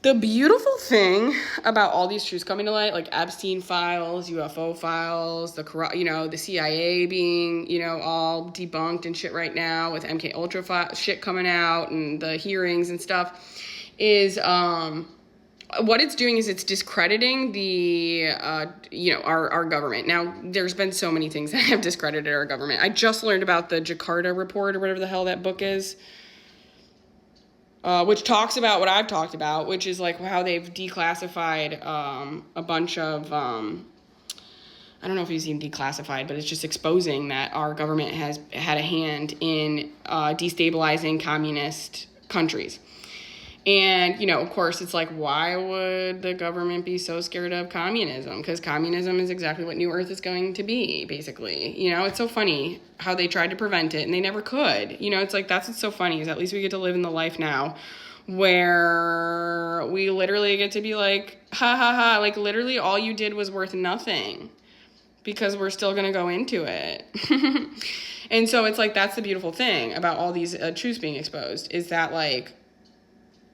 The beautiful thing about all these truths coming to light, like Epstein files, UFO files, the CIA being, all debunked and shit right now with MK Ultra shit coming out and the hearings and stuff, is what it's doing is it's discrediting the our government. Now, there's been so many things that have discredited our government. I just learned about the Jakarta report or whatever the hell that book is. Which talks about what I've talked about, which is like how they've declassified a bunch of, I don't know if he's even declassified, but it's just exposing that our government has had a hand in destabilizing communist countries. And, of course, it's like, why would the government be so scared of communism? Because communism is exactly what New Earth is going to be, basically. It's so funny how they tried to prevent it and they never could. It's like, that's what's so funny is at least we get to live in the life now where we literally get to be like, ha ha ha, like literally all you did was worth nothing because we're still going to go into it. And so it's like, that's the beautiful thing about all these truths being exposed is that like,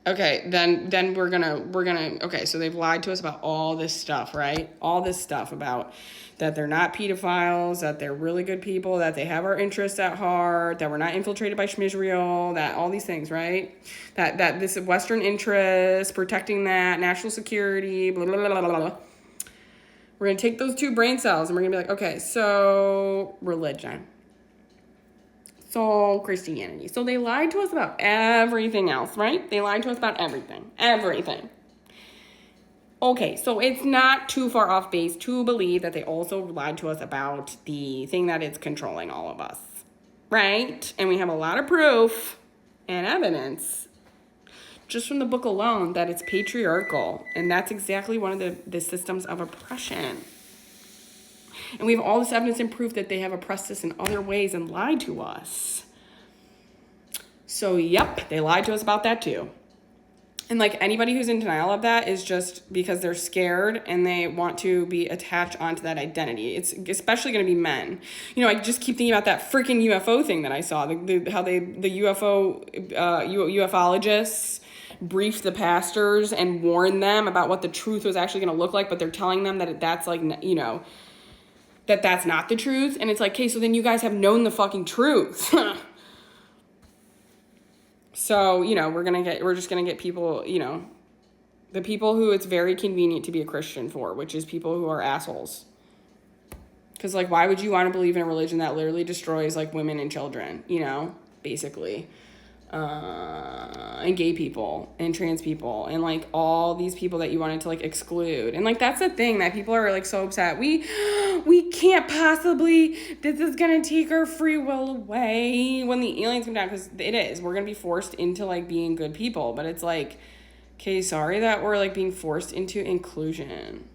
okay, then we're gonna, okay, so they've lied to us about all this stuff, right? All this stuff about that they're not pedophiles, that they're really good people, that they have our interests at heart, that we're not infiltrated by Schmizrael, that all these things, right? That this Western interest, protecting that, national security, blah, blah, blah, blah, blah. We're gonna take those two brain cells and we're gonna be like, okay, so religion. So Christianity. So they lied to us about everything else, right? They lied to us about everything. Everything. Okay, so it's not too far off base to believe that they also lied to us about the thing that is controlling all of us, right? And we have a lot of proof and evidence just from the book alone that it's patriarchal. And that's exactly one of the systems of oppression. And we have all this evidence and proof that they have oppressed us in other ways and lied to us. So, yep, they lied to us about that too. And like anybody who's in denial of that is just because they're scared and they want to be attached onto that identity. It's especially going to be men. I just keep thinking about that freaking UFO thing that I saw. The ufologists briefed the pastors and warned them about what the truth was actually going to look like, but they're telling them that that's like, that that's not the truth. And it's like, okay, so then you guys have known the fucking truth. So, we're just going to get people, the people who it's very convenient to be a Christian for, which is people who are assholes. Because, like, why would you want to believe in a religion that literally destroys, like, women and children, basically? And gay people and trans people and like all these people that you wanted to like exclude. And like that's the thing that people are like so upset. We can't possibly, this is gonna take our free will away when the aliens come down, because it is. We're gonna be forced into like being good people, but it's like, okay, sorry that we're like being forced into inclusion.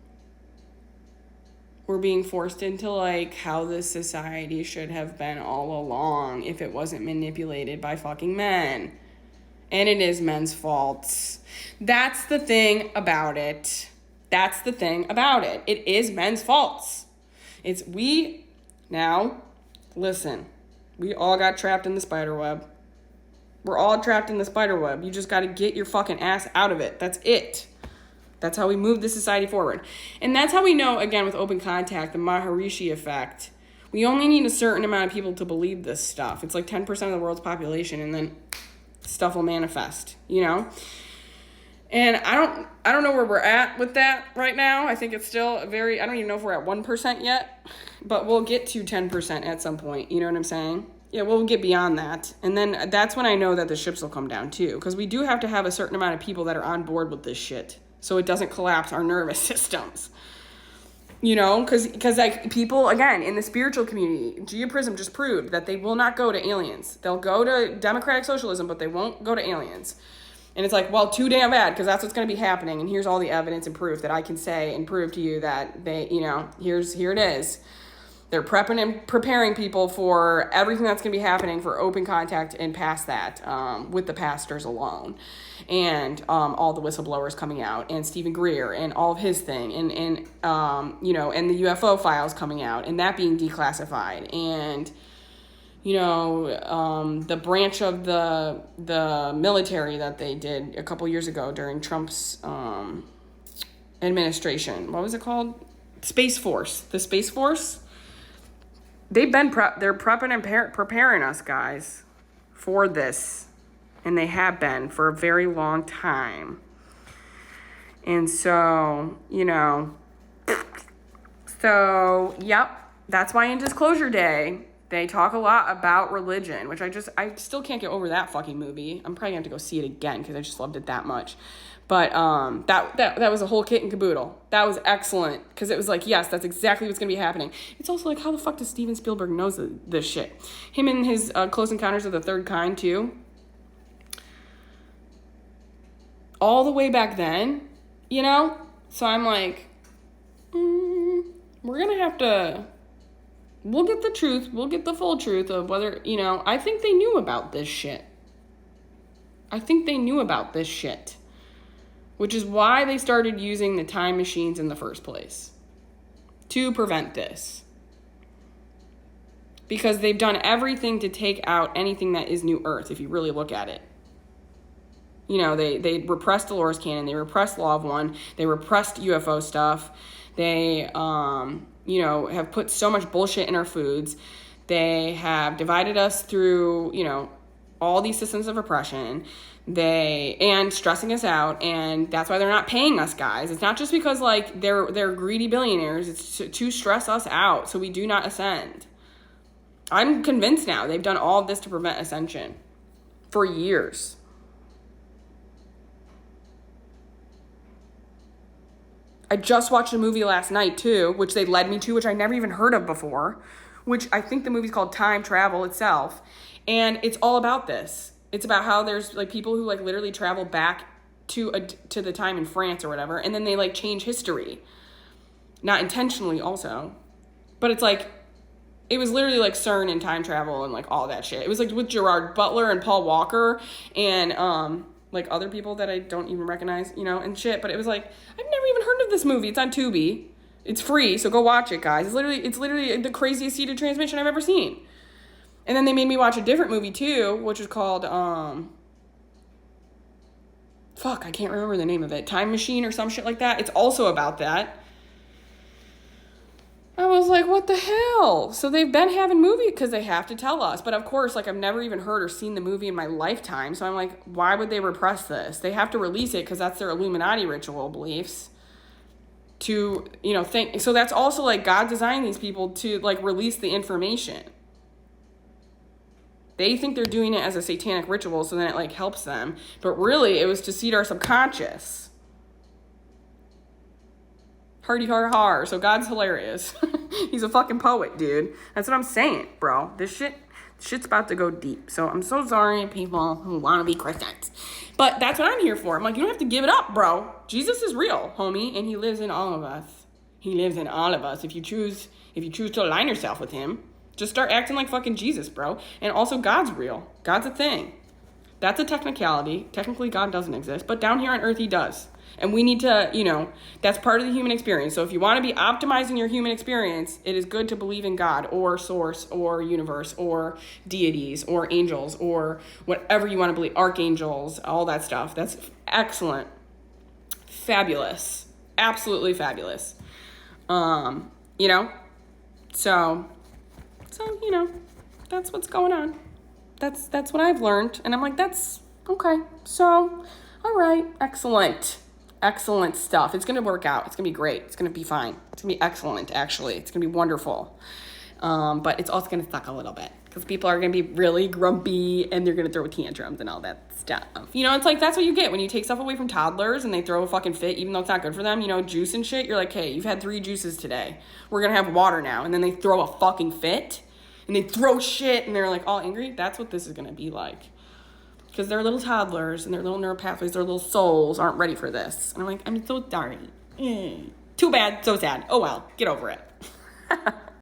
We're being forced into like how this society should have been all along if it wasn't manipulated by fucking men. And it is men's faults. That's the thing about it. That's the thing about it. It is men's faults. Now, listen, we all got trapped in the spider web. We're all trapped in the spider web. You just got to get your fucking ass out of it. That's it. That's how we move the society forward. And that's how we know, again, with open contact, the Maharishi effect. We only need a certain amount of people to believe this stuff. It's like 10% of the world's population, and then stuff will manifest, And I don't know where we're at with that right now. I think it's still I don't even know if we're at 1% yet, but we'll get to 10% at some point. You know what I'm saying? Yeah, we'll get beyond that. And then that's when I know that the ships will come down too, because we do have to have a certain amount of people that are on board with this shit, so it doesn't collapse our nervous systems, because like people, again, in the spiritual community, Geoprism just proved that they will not go to aliens. They'll go to democratic socialism, but they won't go to aliens. And it's like, well, too damn bad, because that's what's going to be happening. And here's all the evidence and proof that I can say and prove to you that they, here it is. They're prepping and preparing people for everything that's going to be happening for open contact and past that, with the pastors alone, and all the whistleblowers coming out, and Stephen Greer and all of his thing, and and the UFO files coming out and that being declassified, and the branch of the military that they did a couple years ago during Trump's administration. What was it called? Space Force. The Space Force. They're prepping and preparing us, guys, for this. And they have been for a very long time. And so, yep, that's why in Disclosure Day, they talk a lot about religion, which I still can't get over that fucking movie. I'm probably going to have to go see it again because I just loved it that much. But that was a whole kit and caboodle. That was excellent because it was like, yes, that's exactly what's going to be happening. It's also like, how the fuck does Steven Spielberg knows this shit? Him and his Close Encounters of the Third Kind, too. All the way back then, So I'm like, we're going to have to... We'll get the truth. We'll get the full truth of whether, I think they knew about this shit. Which is why they started using the time machines in the first place. To prevent this. Because they've done everything to take out anything that is New Earth, if you really look at it. They repressed Dolores Cannon. They repressed Law of One. They repressed UFO stuff. They, have put so much bullshit in our foods. They have divided us through, all these systems of oppression. And stressing us out. And that's why they're not paying us, guys. It's not just because, they're greedy billionaires. It's to stress us out so we do not ascend. I'm convinced now they've done all of this to prevent ascension for years. I just watched a movie last night, too, which they led me to, which I never even heard of before, which I think the movie's called Time Travel itself. And it's all about this. It's about how there's, people who, literally travel back to the time in France or whatever, and then they, change history. Not intentionally, also. But it's, it was literally, CERN and time travel and, all that shit. It was, with Gerard Butler and Paul Walker and, other people that I don't even recognize, and shit. But it was I've never even heard of this movie. It's on Tubi. It's free, so go watch it, guys. It's literally the craziest seated transmission I've ever seen. And then they made me watch a different movie, too, which is called, I can't remember the name of it. Time Machine or some shit like that. It's also about that. I was like, what the hell? So they've been having movies because they have to tell us. But of course, I've never even heard or seen the movie in my lifetime. So I'm like, why would they repress this? They have to release it because that's their Illuminati ritual beliefs. To, think. So that's also God designed these people to release the information. They think they're doing it as a satanic ritual so then it helps them. But really, it was to seed our subconscious. Hardy har har. So God's hilarious. He's a fucking poet, dude. That's what I'm saying, bro. This shit's about to go deep. So I'm so sorry, people who want to be Christians. But that's what I'm here for. I'm like, you don't have to give it up, bro. Jesus is real, homie, and he lives in all of us. He lives in all of us. If you choose to align yourself with him, just start acting like fucking Jesus, bro. And also, God's real. God's a thing. That's a technicality. Technically, God doesn't exist, but down here on earth, he does. And we need to, that's part of the human experience. So if you want to be optimizing your human experience, it is good to believe in God or source or universe or deities or angels or whatever you want to believe, archangels, all that stuff. That's excellent. Fabulous. Absolutely fabulous. So, that's what's going on. That's what I've learned. And I'm like, that's okay. So, all right. Excellent stuff. It's going to work out. It's going to be great. It's going to be fine. It's going to be excellent, actually. It's going to be wonderful. But it's also going to suck a little bit because people are going to be really grumpy and they're going to throw tantrums and all that stuff. It's that's what you get when you take stuff away from toddlers and they throw a fucking fit, even though it's not good for them. Juice and shit. You're like, hey, you've had 3 juices today. We're going to have water now. And then they throw a fucking fit and they throw shit and they're all angry. That's what this is going to be like. Because their little toddlers and their little neural pathways, their little souls aren't ready for this. And I'm like, I'm so sorry. Too bad, so sad. Oh well, get over it.